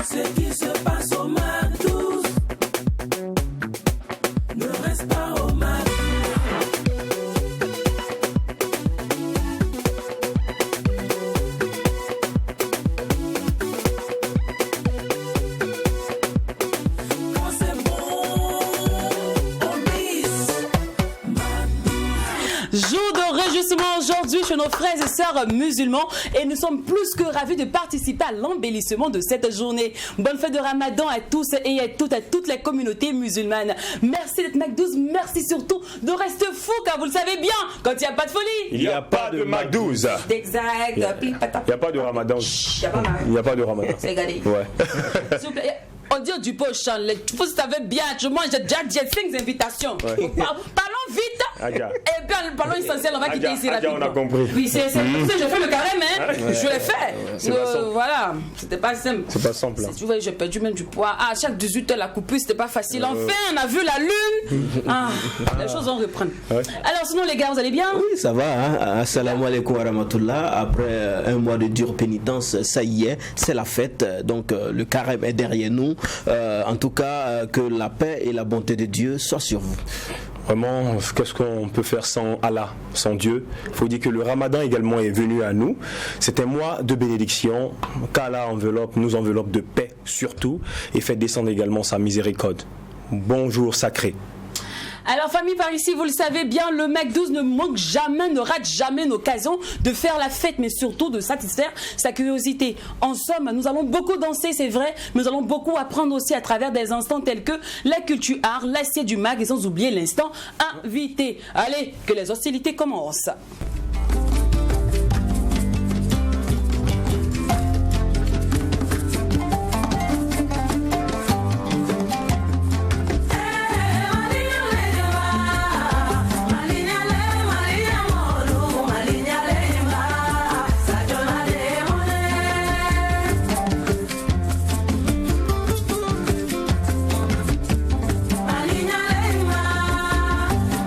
Ce qui se passe au MAC12 ne reste pas au MAC. Quand c'est bon, on bise. Jour de réjouissement aujourd'hui chez nos frères et sœurs musulmans et nous sommes plus que ravis de participer à l'embellissement de cette journée. Bonne fête de Ramadan à tous et à toutes les communautés musulmanes. Merci d'être MAC12, merci surtout de rester fou car vous le savez bien, quand il n'y a pas de folie, Il n'y a pas de MAC12. Exact. Il n'y a pas de Ramadan. Il n'y a pas de Ramadan. C'est égalé. Ouais. S'il vous plaît, on dit du pot Charles, vous savez bien, je mange déjà 5 invitations. Ouais. Parlons vite. Adja. Et bien, parlons essentiel, on va quitter ici Adja, rapidement. on a compris. Oui, c'est pour ça que je fais le carême, hein. Je l'ai fait. C'est pas simple. Voilà, c'était pas simple. C'est pas simple. Tu vois, j'ai perdu même du poids. À chaque 18h, la coupure, c'était pas facile. Enfin, on a vu la lune. Les choses vont reprendre. Ouais. Alors, sinon, les gars, vous allez bien? Oui, ça va. Hein? Assalamu alaikum wa rahmatullah. Après un mois de dure pénitence, ça y est, c'est la fête. Donc, le carême est derrière nous. En tout cas, que la paix et la bonté de Dieu soient sur vous. Vraiment, qu'est-ce qu'on peut faire sans Allah, sans Dieu? Il faut dire que le Ramadan également est venu à nous. C'est un mois de bénédiction qu'Allah nous enveloppe de paix surtout et fait descendre également sa miséricorde. Bonjour sacré. Alors famille par ici, vous le savez bien, le MAC12 ne manque jamais, ne rate jamais une occasion de faire la fête, mais surtout de satisfaire sa curiosité. En somme, nous allons beaucoup danser, c'est vrai, mais nous allons beaucoup apprendre aussi à travers des instants tels que la culture art, l'assiette du MAC et sans oublier l'instant invité. Allez, que les hostilités commencent.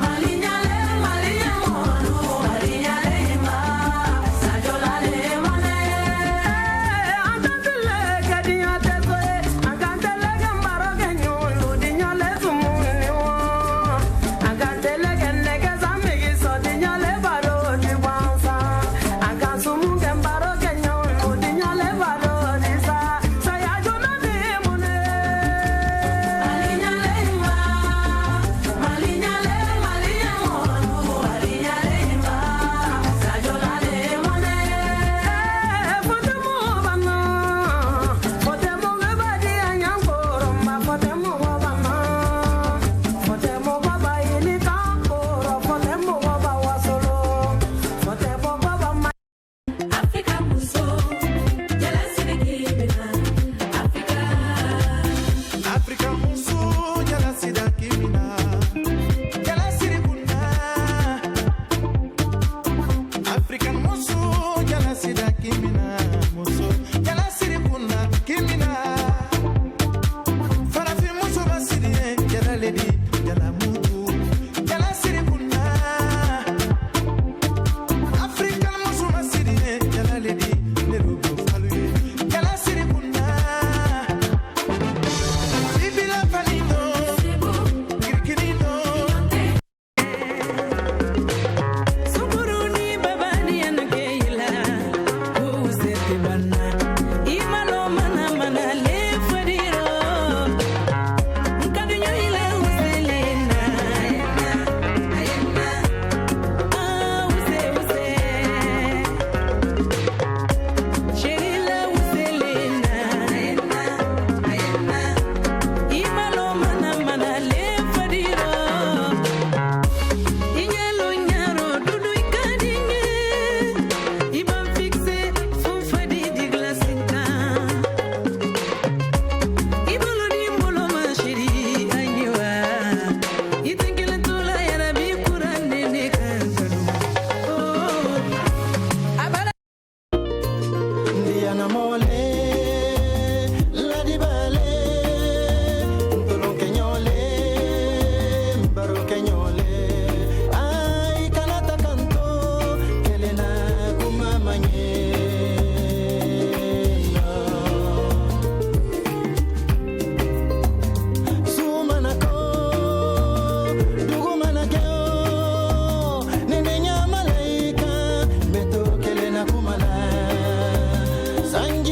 Malinha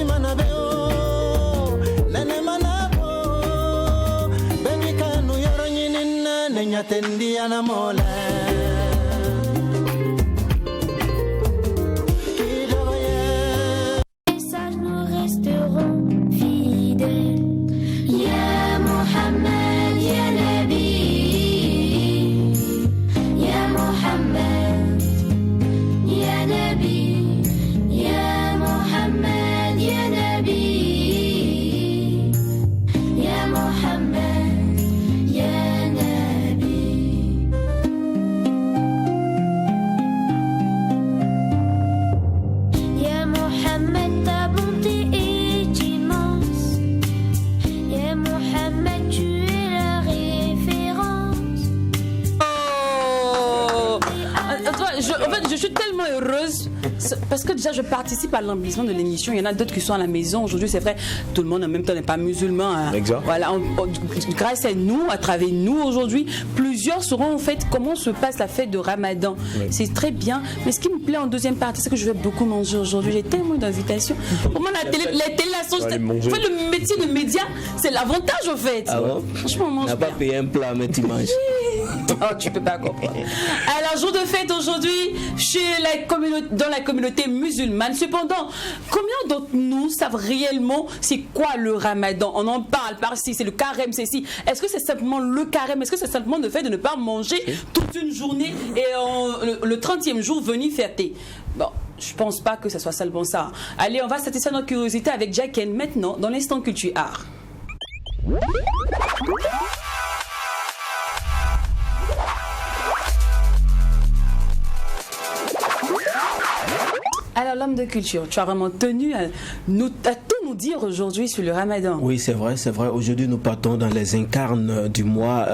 manabeo nene manabo beni kanu yoro nyinina nenyatendi anamola. Je suis tellement heureuse parce que déjà je participe à l'embellissement de l'émission. Il y en a d'autres qui sont à la maison aujourd'hui, c'est vrai. Tout le monde en même temps n'est pas musulman. Hein. Exact. Voilà, grâce à nous, à travers nous aujourd'hui, plusieurs sauront en fait comment se passe la fête de Ramadan. Oui. C'est très bien. Mais ce qui me plaît en deuxième partie, c'est que je vais beaucoup manger aujourd'hui. J'ai tellement d'invitations. Pour moi, les télé, le métier de média, c'est l'avantage en fait. Ah bon? Franchement, on mange. On n'a pas payé un plat, mais tu manges. Oh, tu peux pas comprendre. Alors, jour de fête aujourd'hui dans la communauté musulmane. Cependant, combien d'entre nous savent réellement c'est quoi le Ramadan? On en parle par-ci, c'est le carême, c'est ici. Est-ce que c'est simplement le carême? Est-ce que c'est simplement le fait de ne pas manger toute une journée et le 30e jour venir fêter? Bon, je pense pas que ce soit seulement ça. Allez, on va satisfaire notre curiosité avec Jacken maintenant dans l'instant culture art. Alors l'homme de culture, tu as vraiment tenu à tout nous dire aujourd'hui sur le Ramadan. Oui, c'est vrai. Aujourd'hui, nous partons dans les incarnes du mois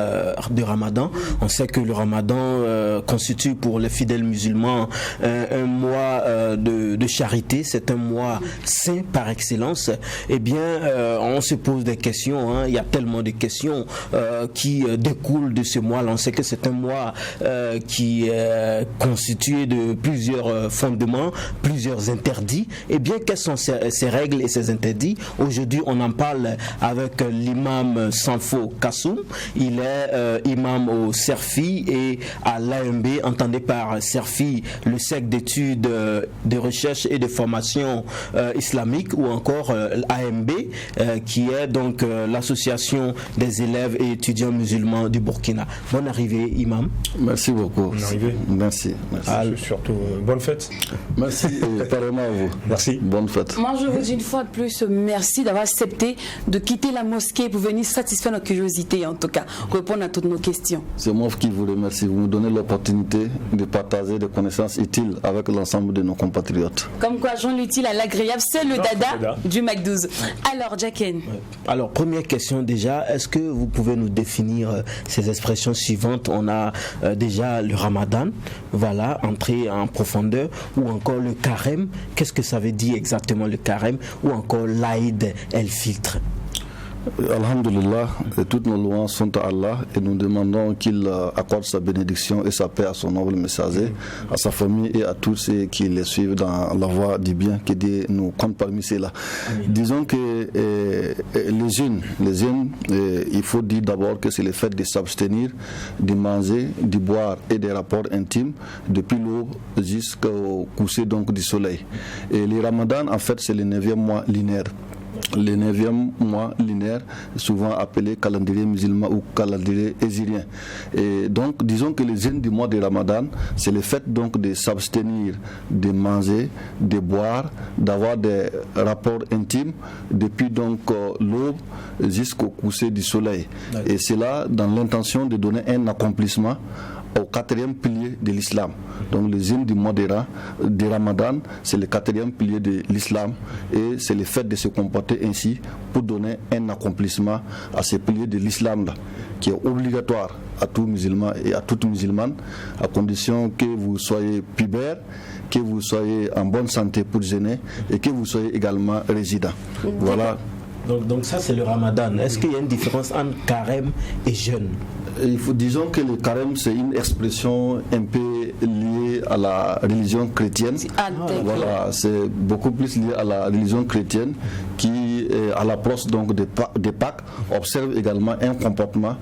de Ramadan. On sait que le Ramadan constitue pour les fidèles musulmans un mois de charité. C'est un mois saint par excellence. Eh bien, on se pose des questions. Hein. Il y a tellement de questions qui découlent de ce mois-là. On sait que c'est un mois qui est constitué de plusieurs fondements, plusieurs interdits. Eh bien, quelles sont ces règles et ces interdits? Aujourd'hui, on en parle avec l'imam Sanfo Kassoum. Il est imam au CERFI et à l'AMB, entendez par CERFI le cercle d'études, de recherche et de formation islamique, ou encore AMB, qui est donc l'association des élèves et étudiants musulmans du Burkina. Bonne arrivée, imam. Merci beaucoup. Bonne arrivée. Merci. Surtout, bonne fête. Merci. Apparemment à vous. Merci. Bonne fête. Moi, je vous dis une fois de plus, merci d'avoir accepté de quitter la mosquée pour venir satisfaire notre curiosité, en tout cas, répondre à toutes nos questions. C'est moi qui vous remercie. Vous me donnez l'opportunité de partager des connaissances utiles avec l'ensemble de nos compatriotes. Comme quoi, joindre l'utile à l'agréable, c'est le dada du Mac 12. Alors, Jacken. Alors, première question déjà, est-ce que vous pouvez nous définir ces expressions suivantes? On a déjà le Ramadan, voilà, entrer en profondeur, ou encore le carême. Qu'est-ce que ça veut dire exactement le carême? Ou encore l'Aïd el-Filtre? Alhamdulillah, toutes nos louanges sont à Allah et nous demandons qu'il accorde sa bénédiction et sa paix à son noble messager, à sa famille et à tous ceux qui les suivent dans la voie du bien, que Dieu nous compte parmi ceux-là. Disons que les jeunes, il faut dire d'abord que c'est le fait de s'abstenir, de manger, de boire et des rapports intimes depuis l'aube jusqu'au coucher donc du soleil. Et le Ramadan, en fait, c'est le 9e mois lunaire. Le 9e mois lunaire, souvent appelé calendrier musulman ou calendrier hésirien. Et donc, disons que les jeûnes du mois de Ramadan, c'est le fait donc de s'abstenir, de manger, de boire, d'avoir des rapports intimes depuis donc l'aube jusqu'au coucher du soleil. D'accord. Et c'est là dans l'intention de donner un accomplissement au 4e pilier de l'islam. Donc le jeûne du mois de Ramadan, c'est le 4e pilier de l'islam et c'est le fait de se comporter ainsi pour donner un accomplissement à ce pilier de l'islam là, qui est obligatoire à tout musulman et à toute musulmane, à condition que vous soyez pubère, que vous soyez en bonne santé pour jeûner et que vous soyez également résident. Voilà. Donc ça c'est le Ramadan. Est-ce qu'il y a une différence entre carême et jeûne? Disons que le carême c'est une expression un peu lié à la religion chrétienne. Ah, d'accord. Voilà, c'est beaucoup plus lié à la religion chrétienne qui, à l'approche donc des Pâques, observe également un comportement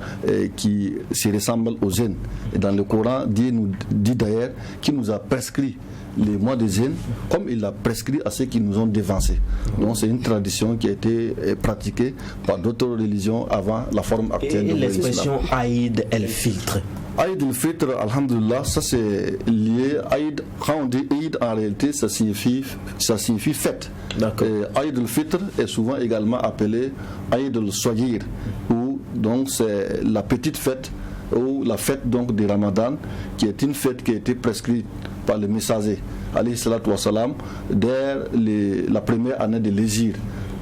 qui se ressemble au jeûne. Et dans le Coran, Dieu nous dit d'ailleurs qu'il nous a prescrit les mois de jeûne comme il l'a prescrit à ceux qui nous ont dévancés. Donc c'est une tradition qui a été pratiquée par d'autres religions avant la forme actuelle et de l'expression Aïd el-Fitr. Aïd el-Fitr, alhamdulillah, ça c'est lié. Aïd, quand on dit Aïd, en réalité, ça signifie fête. D'accord. Aïd el-Fitr est souvent également appelé Aïd el-Soghir, où donc c'est la petite fête, ou la fête donc du Ramadan, qui est une fête qui a été prescrite par le messager, alayhi salatu wa salam, dès la première année de l'Hégire,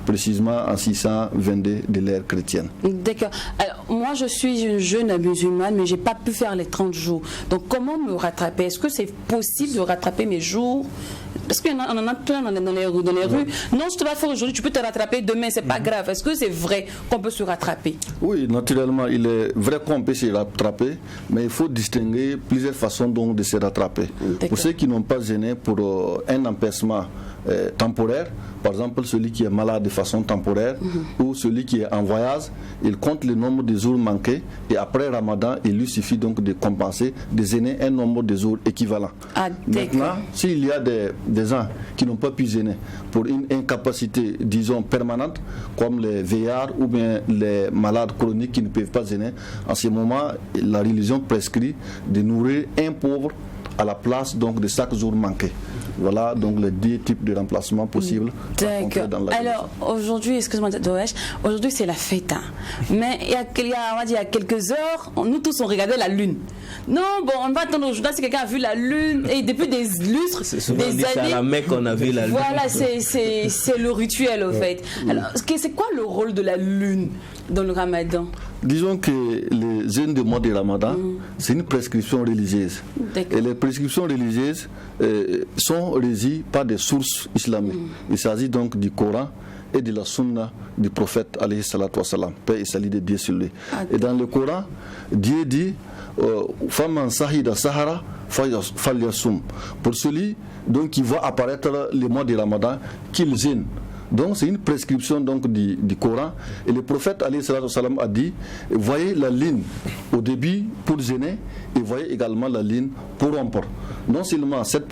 précisément en 622 de l'ère chrétienne. D'accord. Alors, moi, je suis une jeune musulmane, mais je n'ai pas pu faire les 30 jours. Donc, comment me rattraper? Est-ce que c'est possible de rattraper mes jours? Parce qu'on en a plein dans les rues. Non, je te vais faire aujourd'hui, tu peux te rattraper demain, c'est pas grave. Est-ce que c'est vrai qu'on peut se rattraper? Oui, naturellement, il est vrai qu'on peut se rattraper, mais il faut distinguer plusieurs façons donc de se rattraper. Pour ceux qui n'ont pas gêné pour un empêchement temporaire, par exemple celui qui est malade de façon temporaire ou celui qui est en voyage, il compte le nombre de jours manqués et après Ramadan, il lui suffit donc de compenser, de gêner un nombre de jours équivalent. Ah, maintenant, s'il y a des gens qui n'ont pas pu gêner pour une incapacité, disons, permanente, comme les vieillards ou bien les malades chroniques qui ne peuvent pas gêner, en ce moment, la religion prescrit de nourrir un pauvre à la place donc de chaque jour manqué. Voilà donc les 10 types de remplacements possibles. D'accord. Alors aujourd'hui, excuse-moi, aujourd'hui c'est la fête. Hein. Mais on va dire, il y a quelques heures, nous tous on regardait la lune. Non, bon, on va attendre aujourd'hui si quelqu'un a vu la lune. Et depuis des lustres, des années. C'est à la Mecque qu'on a vu la lune. Voilà, c'est le rituel au fait. Alors, c'est quoi le rôle de la lune dans le Ramadan? Disons que les jeûnes du mois de Ramadan, c'est une prescription religieuse. Et les prescriptions religieuses sont régies par des sources islamiques. Il s'agit donc du Coran et de la Sunna du prophète alayhi salatu wa salam, paix et salut de Dieu sur lui. Et dans le Coran, Dieu dit Faman sahida sahara falyasum. Pour celui donc qui voit apparaître le mois de Ramadan, qu'il jeûne. Donc c'est une prescription donc du Coran. Et le prophète alayhi salatu wa salam a dit, voyez la ligne au début pour jeûner et voyez également la ligne pour rompre. Non seulement cette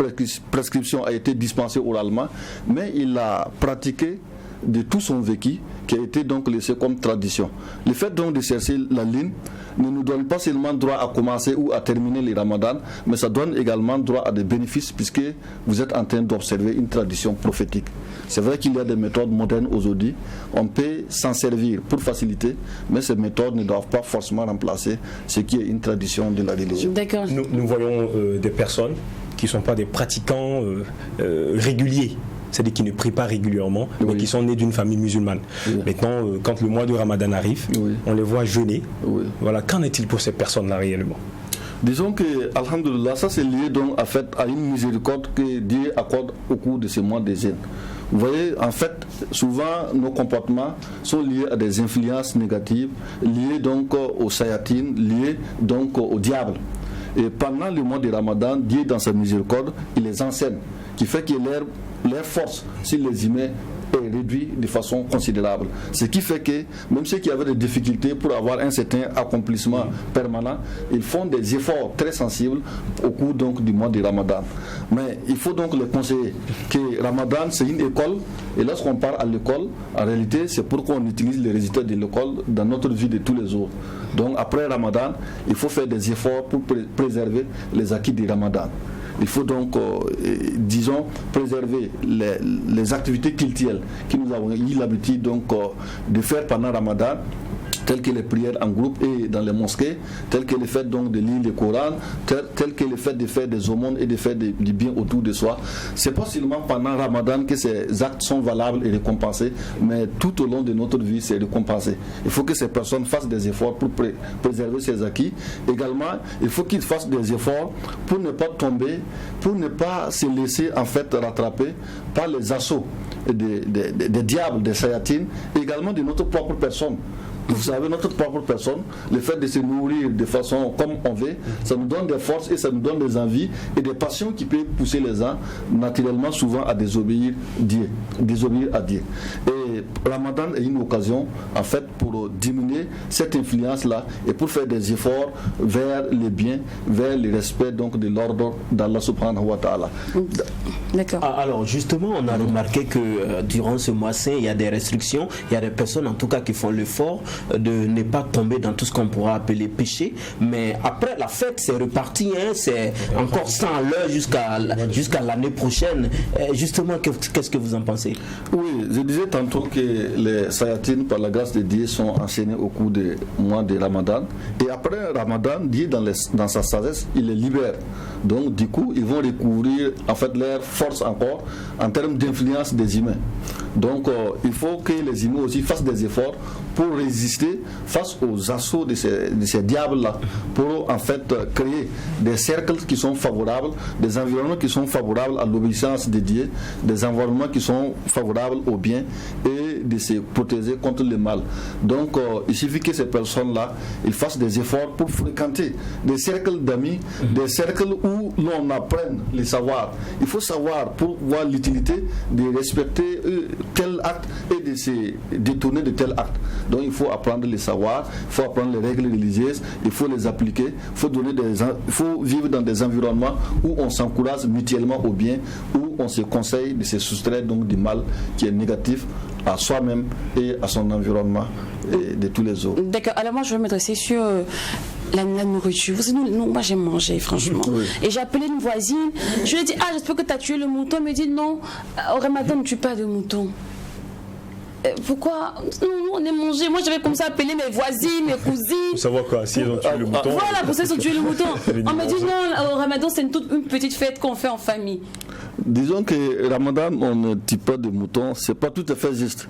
prescription a été dispensée oralement, mais il l'a pratiquée de tout son vécu, qui a été donc laissé comme tradition. Le fait donc de chercher la ligne ne nous donne pas seulement droit à commencer ou à terminer les Ramadan, mais ça donne également droit à des bénéfices puisque vous êtes en train d'observer une tradition prophétique. C'est vrai qu'il y a des méthodes modernes aujourd'hui, on peut s'en servir pour faciliter, mais ces méthodes ne doivent pas forcément remplacer ce qui est une tradition de la religion. D'accord. Nous voyons des personnes qui ne sont pas des pratiquants réguliers, c'est-à-dire qui ne prient pas régulièrement, mais qui sont nés d'une famille musulmane. Maintenant, quand le mois de Ramadan arrive, on les voit jeûner. Voilà, qu'en est-il pour ces personnes-là réellement? Disons que, alhamdulillah, ça c'est lié donc en fait à une miséricorde que Dieu accorde au cours de ces mois de jeûne. Vous voyez, en fait, souvent nos comportements sont liés à des influences négatives, liées donc aux sayatines, liées donc au diable. Et pendant le mois de Ramadan, Dieu dans sa miséricorde, il les enseigne, qui fait que leur force, s'il les y met, est réduite de façon considérable. Ce qui fait que même ceux qui avaient des difficultés pour avoir un certain accomplissement permanent, ils font des efforts très sensibles au cours donc du mois de Ramadan. Mais il faut donc les conseiller que Ramadan c'est une école et lorsqu'on part à l'école, en réalité c'est pour qu'on utilise les résultats de l'école dans notre vie de tous les jours. Donc après Ramadan, il faut faire des efforts pour préserver les acquis du Ramadan. Il faut donc, disons, préserver les activités culturelles que nous avons eu l'habitude donc, de faire pendant Ramadan, telles que les prières en groupe et dans les mosquées, telles que le fait donc de lire le Coran, telles que le fait de faire des aumônes et de faire du bien autour de soi. C'est pas seulement pendant Ramadan que ces actes sont valables et récompensés, mais tout au long de notre vie, c'est récompensé. Il faut que ces personnes fassent des efforts pour préserver ces acquis. Également, il faut qu'ils fassent des efforts pour ne pas tomber, pour ne pas se laisser en fait rattraper par les assauts des diables, des sayatines, et également de notre propre personne. Vous savez, notre propre personne, le fait de se nourrir de façon comme on veut, ça nous donne des forces et ça nous donne des envies et des passions qui peuvent pousser les gens naturellement souvent à désobéir à Dieu. Et Ramadan est une occasion en fait pour diminuer cette influence-là et pour faire des efforts vers le bien, vers le respect donc de l'ordre d'Allah subhanahu wa ta'ala. D'accord. Alors justement, on a remarqué que durant ce mois saint, il y a des restrictions, il y a des personnes en tout cas qui font l'effort de ne pas tomber dans tout ce qu'on pourra appeler péché, mais après la fête c'est reparti, hein, c'est encore 100 à l'heure jusqu'à l'année prochaine. Justement, qu'est-ce que vous en pensez? Oui, je disais tantôt que les sayatines par la grâce de Dieu sont enchaînées au cours du mois de Ramadan, et après Ramadan, Dieu dans sa sagesse, il les libère. Donc du coup, ils vont recouvrir en fait leur force encore en termes d'influence des humains. Donc il faut que les humains aussi fassent des efforts pour résister face aux assauts de ces diables-là, pour en fait créer des cercles qui sont favorables, des environnements qui sont favorables à l'obéissance de Dieu, des environnements qui sont favorables au bien et de se protéger contre le mal. Donc il suffit que ces personnes-là ils fassent des efforts pour fréquenter des cercles d'amis, des cercles où l'on apprenne les savoirs. Il faut savoir pour voir l'utilité de respecter tel acte et de se détourner de tel acte. Donc il faut apprendre les savoirs, il faut apprendre les règles religieuses, il faut les appliquer, il faut vivre dans des environnements où on s'encourage mutuellement au bien, où on se conseille de se soustraire donc du mal qui est négatif à soi-même et à son environnement et de tous les autres. D'accord, alors moi je vais m'adresser sur la nourriture. Vous savez, moi j'ai mangé franchement. Oui. Et j'ai appelé une voisine, je lui ai dit, ah j'espère que tu as tué le mouton. Elle me dit non, au Ramadan ne tue pas de mouton. Pourquoi? Nous on est mangé. Moi j'avais comme ça appelé mes voisines, mes cousines. Pour savoir quoi, si ils ont tué le mouton. Voilà, pour ça ils ont tué le mouton. On m'a dit non, au Ramadan c'est une petite fête qu'on fait en famille. Disons que Ramadan on ne tue pas de mouton, c'est pas tout à fait juste.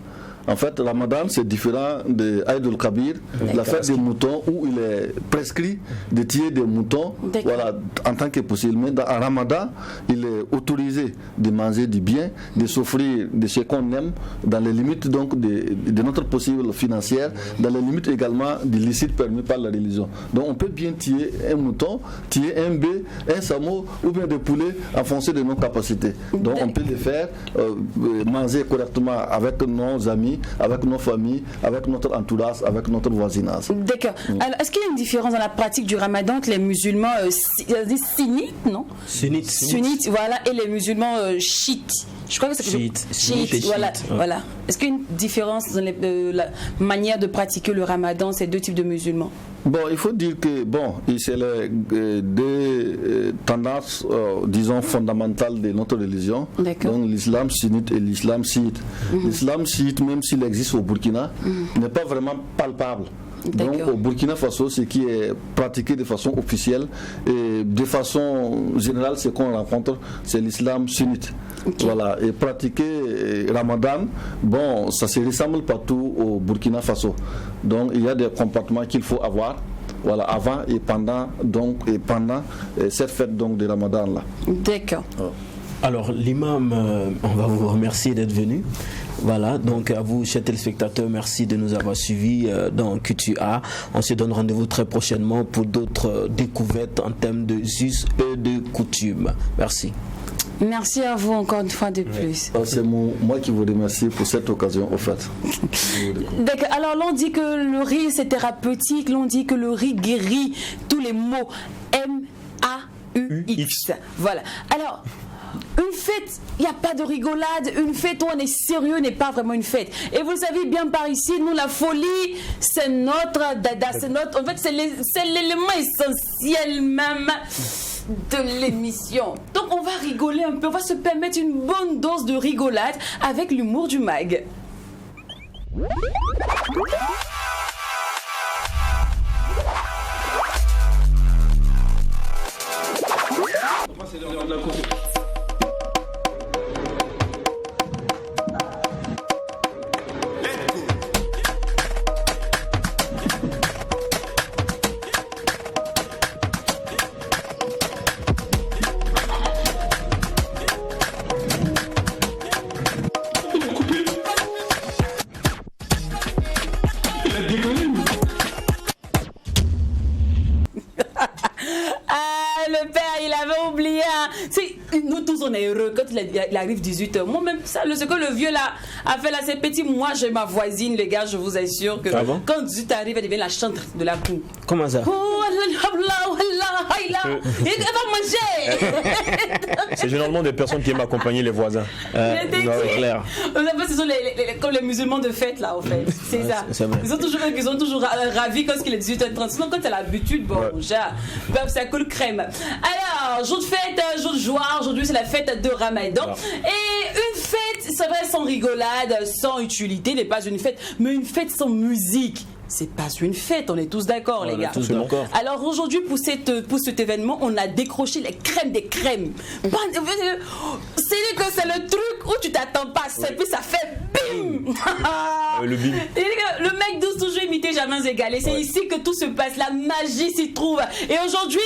En fait, Ramadan, c'est différent de Aïd al-Kabir, la fête des moutons, où il est prescrit de tuer des moutons, voilà, en tant que possible. Mais dans Ramadan, il est autorisé de manger du bien, de s'offrir de ce qu'on aime, dans les limites donc de notre possible financière, dans les limites également du licite permis par la religion. Donc on peut bien tuer un mouton, tuer un bœuf, un saumon ou bien des poulets en fonction de nos capacités. Donc on peut le faire, manger correctement avec nos amis, avec nos familles, avec notre entourage, avec notre voisinage. D'accord. Alors, est-ce qu'il y a une différence dans la pratique du Ramadan entre les musulmans sunnites, non? Sunnites, voilà, et les musulmans chiites? Je crois que c'est chiites, voilà. Est-ce qu'il y a une différence dans la manière de pratiquer le Ramadan, ces deux types de musulmans? Bon, il faut dire que c'est les deux tendances, disons, fondamentales de notre religion. Donc l'islam sunnite et l'islam chiite. L'islam chiite, même s'il existe au Burkina, n'est pas vraiment palpable. Donc au Burkina Faso, ce qui est pratiqué de façon officielle et de façon générale, ce qu'on rencontre, c'est l'islam sunnite. Voilà, et pratiquer Ramadan, bon, ça se ressemble partout au Burkina Faso. Donc il y a des comportements qu'il faut avoir. Voilà, avant et pendant cette fête donc de Ramadan là. D'accord. Alors l'imam, on va vous remercier d'être venu. Voilà, donc à vous, chers téléspectateurs, merci de nous avoir suivis dans QTA. On se donne rendez-vous très prochainement pour d'autres découvertes en termes de us et de coutumes. Merci. Merci à vous encore une fois de plus. C'est moi qui vous remercie pour cette occasion, au fait. D'accord. Alors, l'on dit que le riz c'est thérapeutique, l'on dit que le riz guérit tous les maux. M-A-U-X. Voilà. Alors, une fête, il n'y a pas de rigolade. Une fête où on est sérieux n'est pas vraiment une fête. Et vous le savez bien par ici, nous, la folie, c'est notre dada. En fait, c'est l'élément essentiel même de l'émission. Donc, on va rigoler un peu. On va se permettre une bonne dose de rigolade avec l'humour du mag. Il a déconné, 12, on est heureux. Quand il arrive 18h, moi-même, ça, ce que le vieux là a fait là, c'est petit. Moi, j'ai ma voisine, les gars, je vous assure que quand 18 arrive, elle devient la chantre de la cour. Comment ça? Oh, il va manger. C'est généralement des personnes qui aiment accompagner les voisins. C'est clair. Ce sont comme les musulmans de fête là, en fait. C'est ça. Ils sont toujours ravis quand il est 18h30. Sinon, quand c'est l'habitude, bon, ça coule crème. Alors, jour de fête, jour de joie. Aujourd'hui, c'est la fête de Ramadan. Et une fête, c'est vrai, sans rigolade, sans utilité, n'est pas une fête, mais une fête sans musique. C'est pas une fête, on est tous d'accord, les gars. Tous d'accord. Alors aujourd'hui, pour cet événement, on a décroché les crèmes des crèmes. C'est que c'est le truc où tu t'attends pas, et puis ça fait bim. Le bim. Le mec 12 toujours imité, jamais égalé. C'est ici que tout se passe, la magie s'y trouve. Et aujourd'hui,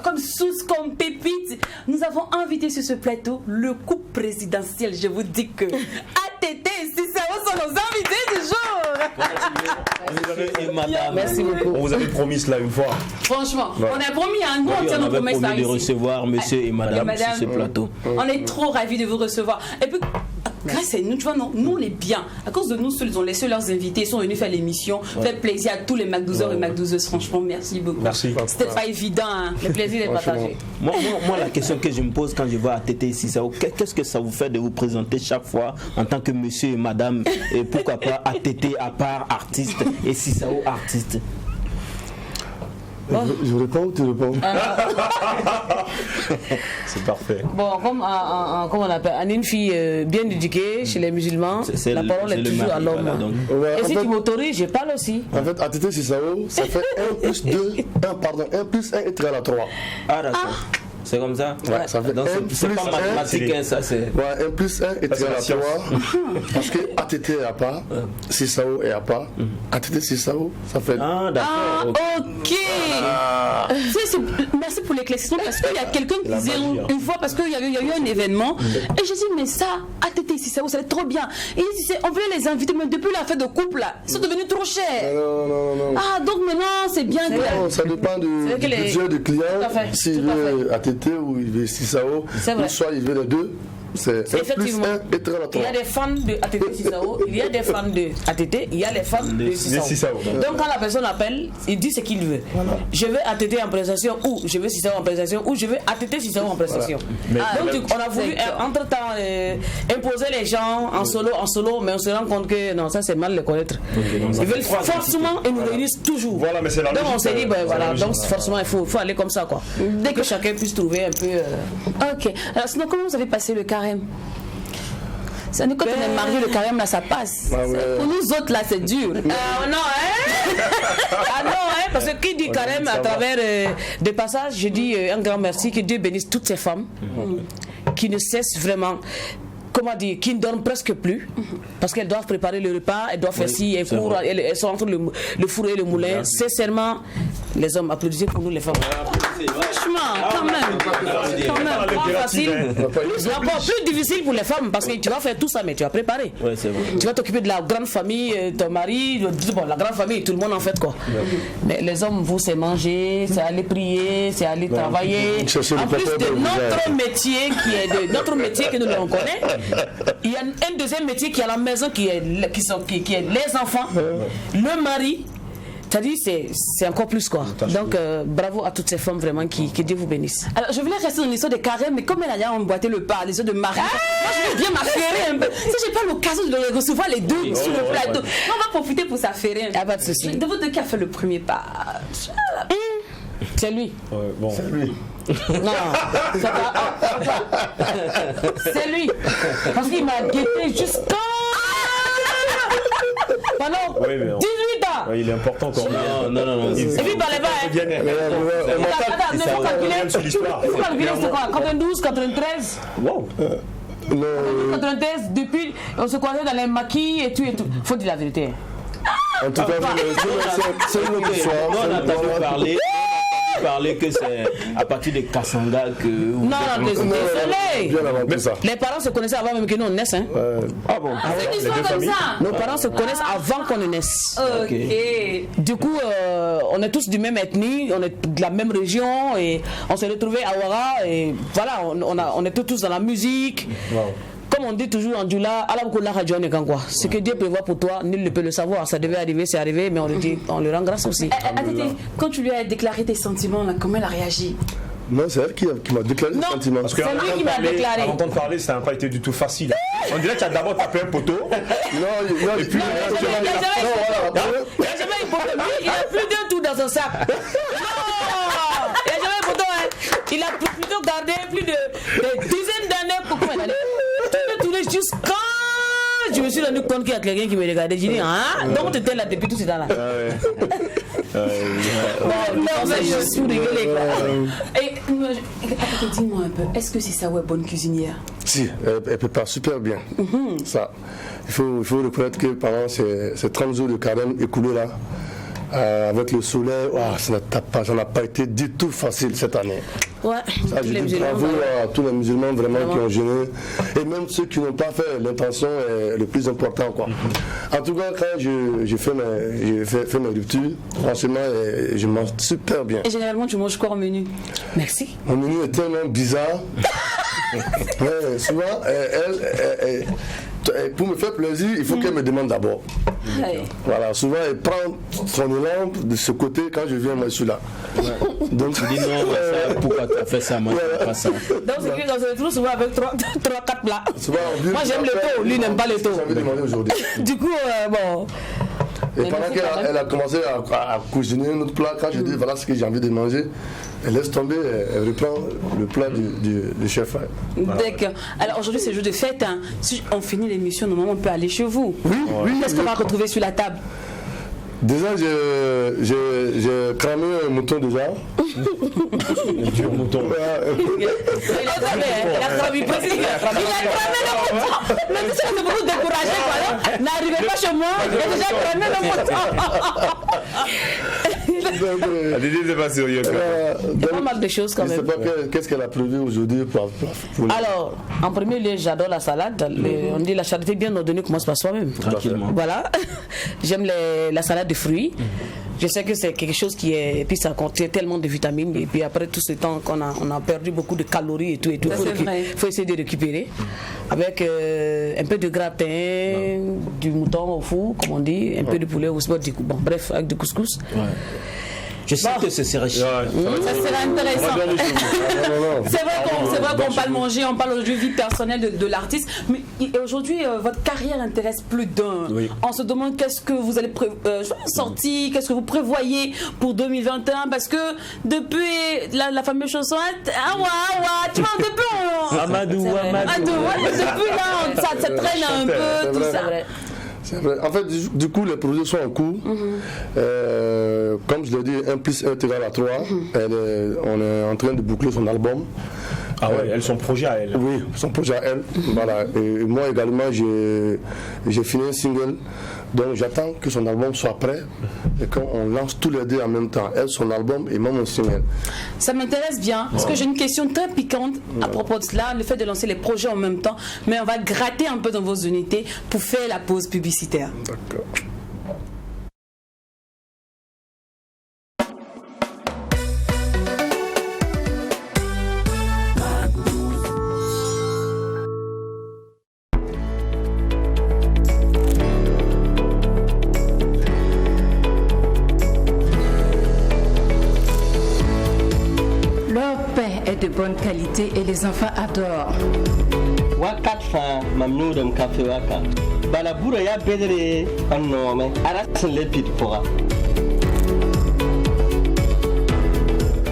comme sauce, comme pépite, nous avons invité sur ce plateau le couple présidentiel. Je vous dis que ATT et Cicero sont nos invités du jour. Merci beaucoup. On vous avait promis cela une fois. Franchement, on a promis un nous, on tient nos promesses par ici. On avait promis de recevoir monsieur et madame sur ce plateau. On est trop ravis de vous recevoir. Et puis, grâce à nous, tu vois, non, nous on est bien. À cause de nous, ils ont laissé leurs invités, ils sont venus faire l'émission, faire plaisir à tous les Mac12 et Mac12. Franchement, merci beaucoup. Merci. C'était pas évident, hein. Le plaisir est partagé. Moi, la question que je me pose quand je vois ATT ici, qu'est-ce que ça vous fait de vous présenter chaque fois en tant que monsieur et madame, et pourquoi pas ATT à part artiste et Cicero artiste? Je réponds ou tu réponds? C'est parfait. Bon, comme on appelle, on est une fille bien éduquée chez les musulmans, la parole est toujours à l'homme. Et si tu m'autorises, je parle aussi. En fait, ATT Cicero, ça fait 1 plus 2, 1 plus 1 est égal à 3. Ah, d'accord. C'est comme ça? Ouais, ça fait donc c'est pas mathématique, hein, ça c'est. Ouais, 1 plus 1 est égal à 3. Parce que ATT est à part, Cicero est à part. ATT Cicero, ça fait. Ah, d'accord. Ok. Merci pour l'éclaircissement parce qu'il y a quelqu'un qui disait une fois, parce qu'il y a eu un événement, et je dis, mais ça, ATT Cicero, ça va être trop bien. Et il dit, on voulait les inviter, mais depuis la fête de couple, là, ils sont devenus trop chers. Non. Ah, donc maintenant, c'est bien. Non, ça dépend du budget du client. S'il veut ATT ou il veut Cicero, ou soit il veut les deux. C'est effectivement. Il y a des fans de ATT Cicero, il y a des fans de ATT, il y a les fans de Cicero. Donc quand la personne appelle, il dit ce qu'il veut. Je veux ATT en prestation, ou je veux Cicero en prestation, ou je veux ATT Cicero en prestation. Donc on a voulu entre-temps imposer les gens en solo, mais on se rend compte que non, ça c'est mal les connaître. Ils veulent forcément et nous réunissent toujours. Voilà, mais c'est la donc logique, on s'est dit, voilà, donc forcément il faut aller comme ça, quoi. Dès que chacun puisse trouver un peu. Ok. Alors sinon, comment vous avez passé le carême? Ça nous, quand on est marié, le carême là, ça passe. Pour nous autres là, c'est dur. Non, parce que qui dit carême à travers des passages, je dis un grand merci, que Dieu bénisse toutes ces femmes qui ne cessent vraiment. Comment dire, qui ne dorment presque plus parce qu'elles doivent préparer le repas, elles doivent faire ci, elles courent, elles sont entre le four et le moulin. Sincèrement, les hommes, applaudissez pour nous les femmes. Franchement, quand même, pas facile. Plus difficile pour les femmes parce que tu vas faire tout ça, mais tu vas préparer. Tu vas t'occuper de la grande famille, ton mari, bon, la grande famille, tout le monde en fait quoi. Mais les hommes, vous, c'est manger, c'est aller prier, c'est aller travailler. En plus de notre métier que nous le connaissons. Il y a un deuxième métier qui est à la maison qui est les enfants, le mari. C'est-à-dire c'est encore plus quoi. Donc bravo à toutes ces femmes vraiment que Dieu vous bénisse. Alors je voulais rester dans l'histoire des carèmes, mais comme elle a emboîté le pas, l'histoire de mari, moi je veux bien m'affairer un peu. Si j'ai pas l'occasion de recevoir les deux sur le plateau, on va profiter pour s'affairer. Ah, pas de souci. De vous deux qui a fait le premier pas. C'est lui. Bon. C'est lui. Non, c'est lui. Parce qu'il m'a guetté jusqu'à pendant 18 ans. Il est important quand même. Non. Et puis par les bas. Attends, il faut calculer. C'est quoi? 92, 93. Wow. 93, depuis, on se croisait dans les maquis et tout. Faut dire la vérité. En tout cas, c'est une autre histoire. On a entendu parler. parler que c'est à partir de Kassanga que... Non, désolé. Bien avant tout ça. Les parents se connaissaient avant même que nous on naisse. Hein. Ah bon? C'est une histoire comme ça. Nos parents se connaissent avant qu'on ne naisse. Ok. Du coup, on est tous du même ethnie, on est de la même région et on s'est retrouvés à Ouara et voilà, on était tous dans la musique. Comme on dit toujours en Djoula, ce que Dieu prévoit pour toi, nul ne peut le savoir. Ça devait arriver, c'est arrivé, mais on le rend grâce aussi. Attendez, quand tu lui as déclaré tes sentiments, là, comment elle a réagi? Non, c'est elle qui m'a déclaré le sentiment. C'est lui qui m'a déclaré. Avant de parler, ça n'a pas été du tout facile. On dirait que tu as d'abord tapé un poteau. Non, et puis... Il a plus d'un tout dans son sac. Non, il a jamais un poteau. Il a plutôt gardé plus de dizaines d'années pour qu'on allait. Tous les jusqu'à quand je me suis rendu compte qu'il y a quelqu'un qui me regardait. J'ai dit, ah, donc tu étais là depuis tout ce temps-là. Non, mais je suis rigolé. Et dis-moi un peu, est-ce que Sissaou est bonne cuisinière? Si, elle prépare super bien. Ça, il faut reconnaître que pendant ces 30 jours de carême écoulés là, avec le soleil, ça n'a pas été du tout facile cette année. Ouais, ça, je dis bravo à tous les musulmans vraiment qui ont jeûné et même ceux qui n'ont pas fait, l'intention est le plus important quoi. En tout cas, quand j'ai fait mes ruptures, franchement, je mange super bien. Et généralement, tu manges quoi au menu? Merci. Mon menu est tellement bizarre. Ouais, souvent, pour me faire plaisir, il faut qu'elle me demande d'abord. Ouais. Voilà, souvent elle prend son élan de ce côté quand je viens, moi je suis là. Donc tu dis non, pourquoi tu as fait ça, moi je fais pas ça. Donc c'est que on se retrouve souvent avec 3-4 plats. Moi j'aime le taux, lui n'aime pas le taux. J'avais demandé aujourd'hui. Du coup, bon. Et pendant qu'elle a commencé à cuisiner notre plat, quand je dis voilà ce que j'ai envie de manger, elle laisse tomber, elle reprend le plat du chef. D'accord. Alors aujourd'hui c'est jour de fête. Hein. Si on finit l'émission, normalement on peut aller chez vous. Oui. Qu'est-ce qu'on va retrouver sur la table? Déjà, j'ai cramé un mouton déjà. Un mouton. Il a cramé le mouton. Mais tu sais, c'est beaucoup découragé quoi. N'arrivez pas chez moi, il a déjà cramé le mouton. Adidi, c'est pas sérieux. Il y a pas mal de choses quand même. Je ne sais pas qu'est-ce qu'elle a prévu aujourd'hui pour Alors, en premier lieu, j'adore la salade. On dit la charité bien ordonnée commence par soi-même. Tranquillement. Voilà. J'aime la salade de fruits. Je sais que c'est quelque chose qui est... Et puis ça contient tellement de vitamines. Et puis après tout ce temps qu'on a perdu beaucoup de calories et tout. Il faut essayer de récupérer. Avec un peu de gratin, du mouton au four, comme on dit. Un peu de poulet au sport. Bon, bref, avec du couscous. Ouais. Je sais que ce serait chiant. Ça serait intéressant. C'est vrai qu'on parle manger, on parle aujourd'hui de vie personnelle de l'artiste. Mais aujourd'hui, votre carrière intéresse plus d'un. Oui. On se demande qu'est-ce que vous allez sortir, qu'est-ce que vous prévoyez pour 2021. Parce que depuis la fameuse chanson, tu vois, depuis Amadou. depuis là, ça traîne un peu, tout ça. C'est vrai. En fait, du coup, les projets sont en cours. Comme je l'ai dit, 1 + 1 = 3. On est en train de boucler son album. Ah ouais, elle, son projet à elle. Oui, son projet à elle. Voilà. Et moi également, j'ai fini un single. Donc j'attends que son album soit prêt et qu'on lance tous les deux en même temps. Elle, son album et moi, mon single. Ça m'intéresse bien parce que j'ai une question très piquante à propos de cela, le fait de lancer les projets en même temps. Mais on va gratter un peu dans vos unités pour faire la pause publicitaire. D'accord. De bonne qualité et les enfants adorent. Wakat fa mamnu dam kafe waka bala bura ya bedere annome arasin lepit pora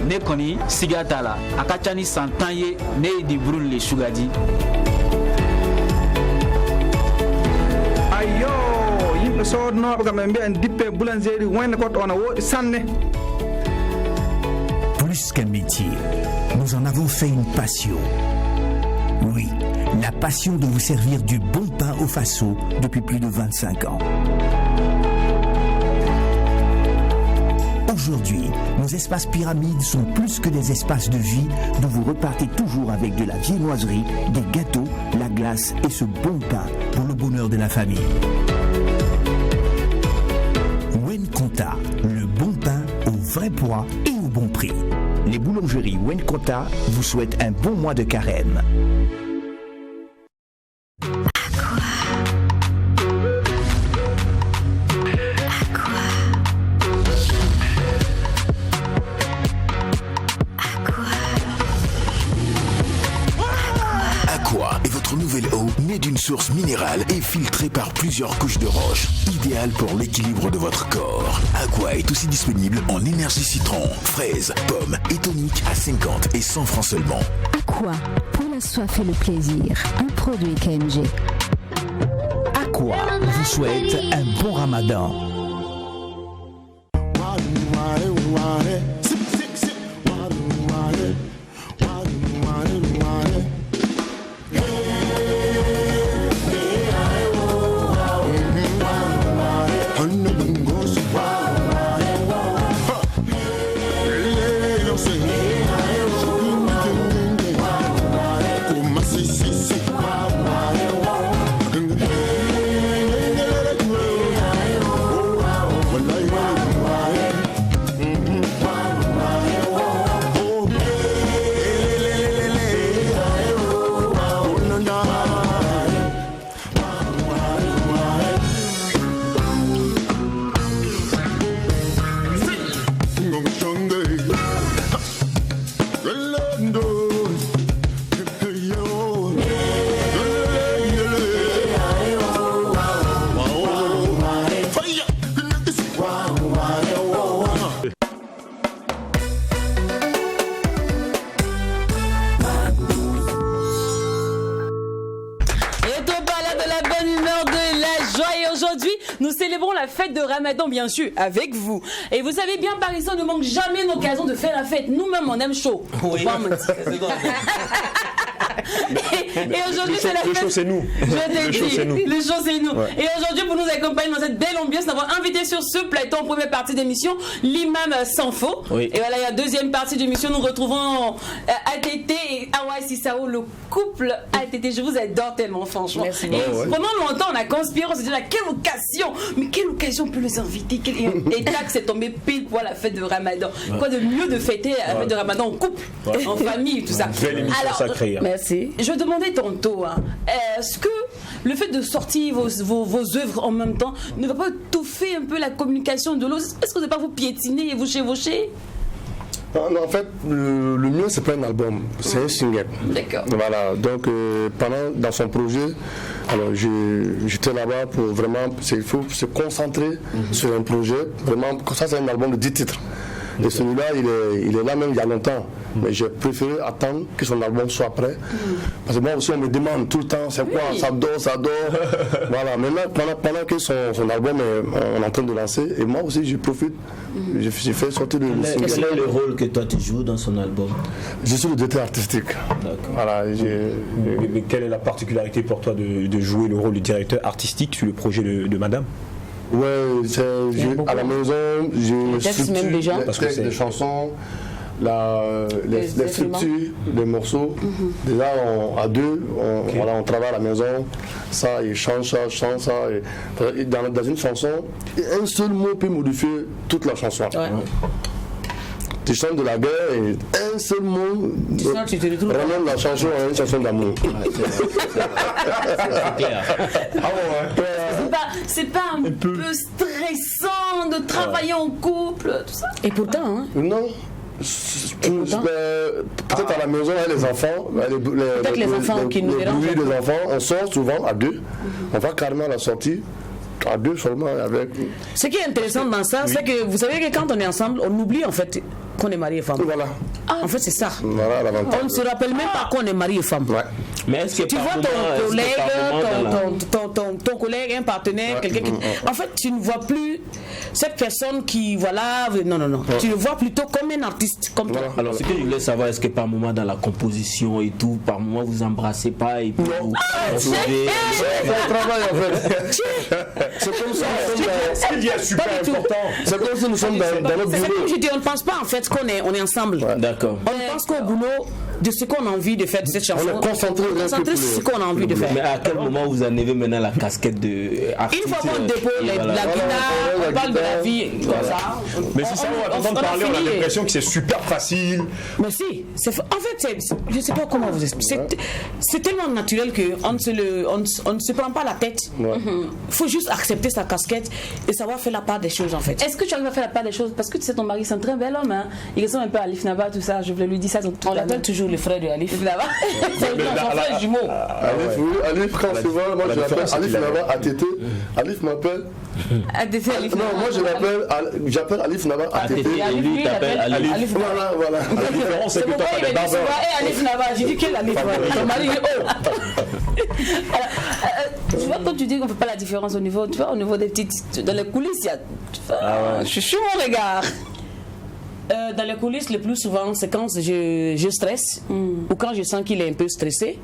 ne kɔni siga t'a la a ka ca ni san 10 ye ne ye diburul le sugadi ayo yimɓe sodnoɓe kam ɓe mbiya dippe boulangerie wayne koto ona woɗi sanne. Plus qu'un métier, nous en avons fait une passion. Oui, la passion de vous servir du bon pain au faso depuis plus de 25 ans. Au Aujourd'hui, nos espaces pyramides sont plus que des espaces de vie dont vous repartez toujours avec de la viennoiserie, des gâteaux, la glace et ce bon pain pour le bonheur de la famille. Wenconta, le bon pain au vrai poids et au bon prix. Les boulangeries Wenconta vous souhaitent un bon mois de carême. Aqua est votre nouvelle eau née d'une source minérale et filtrée par plusieurs couches de roche, idéale pour l'équilibre de votre corps. Aqua est aussi disponible en énergie citron, fraise, pomme et tonique à 50 et 100 francs seulement. Aqua, pour la soif et le plaisir, un produit KMG. Aqua vous souhaite un bon Ramadan. Nous célébrons la fête de Ramadan, bien sûr, avec vous. Et vous savez bien, par ici, on ne manque jamais l'occasion de faire la fête. Nous-mêmes, on aime chaud. Oui. Et aujourd'hui, c'est la fête. Le chaud, c'est nous. Le chaud, c'est nous. Le chaud, c'est nous. Ouais. Et aujourd'hui, pour nous accompagner dans cette belle ambiance, nous avons invité sur ce plateau en première partie d'émission l'imam Sanfo. Oui. Et voilà, il y a deuxième partie d'émission, nous retrouvons ATT et Awa Sissao, le couple ATT. Je vous adore tellement, franchement. Merci. Et pendant longtemps, on a conspiré, on s'est dit, là, quelle occasion, mais quelle occasion on peut les inviter. Et tac, c'est tombé pile pour la fête de Ramadan. Quoi de mieux de fêter la fête de Ramadan en couple, en famille, tout ça. Belle émission sacrée. Merci. Je demandais tantôt, est-ce que le fait de sortir vos œuvres en même temps ne va pas étouffer un peu la communication de l'autre? Est-ce que vous n'allez pas vous piétiner et vous chevaucher? Non, en fait, le mieux, c'est pas un album, c'est un single. D'accord. Voilà, donc dans son projet, alors j'étais là-bas pour vraiment, il faut se concentrer sur un projet. Vraiment, ça c'est un album de 10 titres. Et celui-là, il est là même il y a longtemps. Mais j'ai préféré attendre que son album soit prêt. Parce que moi aussi, on me demande tout le temps, c'est quoi, ça dort. Voilà, maintenant, pendant que son album on est en train de lancer, et moi aussi, je profite. J'ai fait sortir le single. Quel est le rôle que toi tu joues dans son album? Je suis le directeur artistique. Voilà, mais quelle est la particularité pour toi de jouer le rôle de directeur artistique sur le projet de Madame? Ouais, à la maison, j'ai structure les textes des chansons, les structures, les morceaux. Déjà à deux, on travaille à la maison, ça, il change ça. Et dans une chanson, un seul mot peut modifier toute la chanson. Ouais. Tu chantes de la guerre et un seul mot ramène la chanson à une chanson d'amour. C'est pas un peu stressant de travailler en couple, tout ça? Et pourtant, non. Peut-être à la maison, les enfants, les enfants qui nous dérangent. Les enfants, on sort souvent à deux. On va carrément à la sortie. À deux seulement avec. Ce qui est intéressant dans ça, c'est que vous savez que quand on est ensemble, on oublie en fait qu'on est mari et femme. Voilà. En fait, c'est ça. Voilà, on ne se rappelle même pas qu'on est mari et femme. Ouais. Mais est-ce que tu vois ton collègue, un partenaire, quelqu'un qui. En fait, tu ne vois plus cette personne qui, voilà. Non. Tu le vois plutôt comme un artiste, comme toi. Alors, ce que je voulais savoir, est-ce que par moment dans la composition et tout, par moment vous embrassez pas et puis vous c'est un travail en fait. C'est comme ça. Ce qu'il dit est super Pas du tout. important. C'est comme si nous sommes dans notre C'est bureau. comme je dis, on ne pense pas en fait qu'on est, on est ensemble. D'accord. On pense qu'au boulot de ce qu'on a envie de faire de cette chanson. On est concentré sur ce qu'on a envie de faire. Mais à quel moment vous enlevez maintenant la casquette de artiste? Une fois qu'on dépose la guitare, on parle de la vie comme ça. Mais si ça, on va t'entendre parler, on a l'impression que c'est super facile. Mais si, en fait, je ne sais pas comment vous expliquer. C'est tellement naturel qu'on ne se prend pas la tête. Il faut juste accepter sa casquette et savoir faire la part des choses en fait. Est-ce que tu arrives à faire la part des choses? Parce que tu sais, ton mari, c'est un très bel homme. Hein. Il ressemble un peu à Alif Naba, tout ça. Je voulais lui dire ça. On l'appelle toujours le frère de Alif Naba. C'est son frère jumeau. Alif, quand souvent, moi je l'appelle Alif Naba ATT. Alif m'appelle. Non, moi j'appelle Alif Naba ATT. Et lui, il t'appelle Alif. Voilà. La différence, c'est que toi, t'as des barbeurs. Et Alif Naba, j'ai dit quel Alif? Ton mari est Tu vois, quand tu dis qu'on ne fait pas la différence au niveau, tu vois, au niveau des petites. Dans les coulisses, il y a. Je suis mon regard. Dans les coulisses, le plus souvent, c'est quand je stresse ou quand je sens qu'il est un peu stressé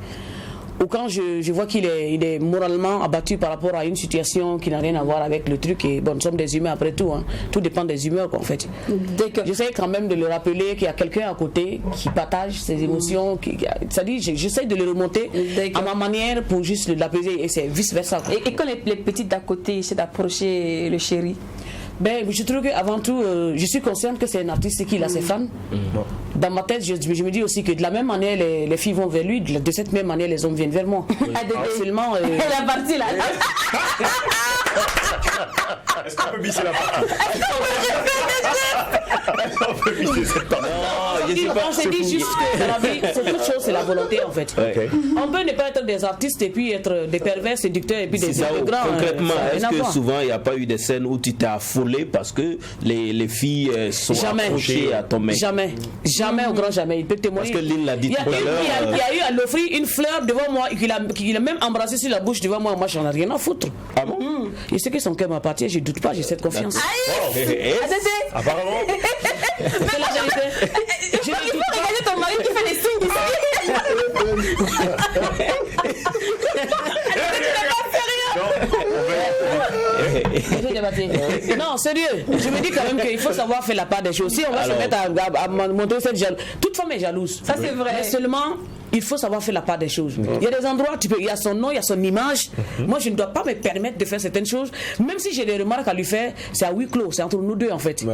ou quand je vois qu'il est moralement abattu par rapport à une situation qui n'a rien à voir avec le truc. Et bon, nous sommes des humains après tout. Hein. Tout dépend des humeurs, quoi, en fait. J'essaie quand même de le rappeler qu'il y a quelqu'un à côté qui partage ses émotions. C'est-à-dire, j'essaie de le remonter à ma manière pour juste l'apaiser et c'est vice-versa. Et quand les petites d'à côté essaient d'approcher le chéri? Ben, je trouve qu'avant tout, je suis consciente que c'est un artiste qui a ses fans. Dans ma tête, je me dis aussi que de la même manière, les filles vont vers lui, de cette même manière, les hommes viennent vers moi. Seulement. Elle est partie là. Est-ce qu'on peut bisser la partie? Est-ce qu'on peut bisser cette partie? On s'est dit juste que dans la vie, c'est toute chose, c'est la volonté en fait. On peut ne pas être des artistes et puis être des pervers séducteurs et puis des grands. Concrètement, est-ce que souvent il n'y a pas eu des scènes où tu t'es affolé parce que les filles sont accrochées à ton mec? Jamais au grand jamais. Il peut témoigner. Parce que Lynn l'a dit tout à l'heure. Il y a eu à l'offrir une fleur devant moi qu'il a même embrassé sur la bouche devant moi. Moi, j'en ai rien à foutre. Ah bon? Je sais que son cœur m'appartient, je ne doute pas, j'ai cette confiance. Apparemment. C'est la vérité. Il faut regarder ton mari qui fait les signes ici. Non, sérieux. Je me dis quand même qu'il faut savoir faire la part des choses. Si on va se mettre à montrer cette jalousie, toute femme est jalouse. Ça c'est vrai. Mais seulement, il faut savoir faire la part des choses. Il y a des endroits, il y a son nom, il y a son image. Moi, je ne dois pas me permettre de faire certaines choses. Même si j'ai des remarques à lui faire, c'est à huis clos, c'est entre nous deux en fait.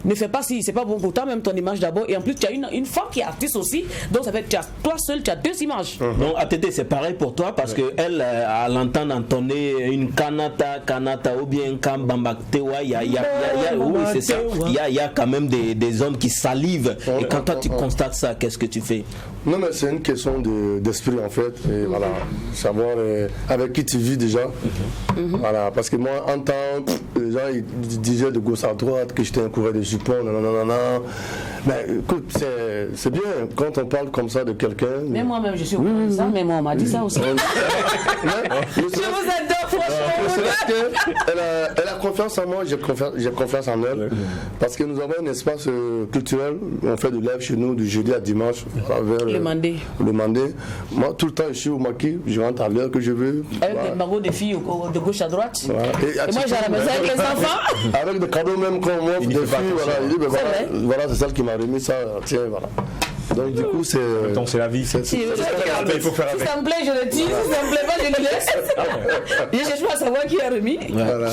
Ne fais pas si c'est pas bon pour toi, même ton image d'abord. Et en plus, tu as une femme qui est artiste aussi. Donc, ça fait que toi seul, tu as deux images. Donc, ATT, c'est pareil pour toi parce qu'elle, à l'entendre entonner une kanata ou bien un kambambaktewa, il y a quand même des hommes qui salivent. Et quand toi, tu constates ça, qu'est-ce que tu fais? Non, mais c'est une question d'esprit en fait. Et voilà, savoir avec qui tu vis déjà. Voilà, parce que moi, en temps, les gens ils disaient de gauche à droite que j'étais un coureur de jupons, non. Mais écoute, c'est bien quand on parle comme ça de quelqu'un. Mais moi-même, je suis au courant de ça, mais moi, on m'a dit ça aussi. Je vous adore, franchement. Elle a confiance en moi, j'ai confiance en elle. Parce que nous avons un espace culturel. On fait du live chez nous du jeudi à dimanche. Le Mandé. Moi, tout le temps, je suis au maquis, je rentre à l'heure que je veux. Avec des magots de filles de gauche à droite. Voilà. Et moi, j'ai à la maison avec les enfants. Avec des cadeaux même quand on m'offre des filles. Voilà, il dit, voilà, c'est celle qui m'a remis ça. Tiens, voilà. Donc du coup c'est la vie. Si ça me plaît je le dis, si ça me plaît pas je le laisse. Je cherche pas à savoir qui a remis. Voilà.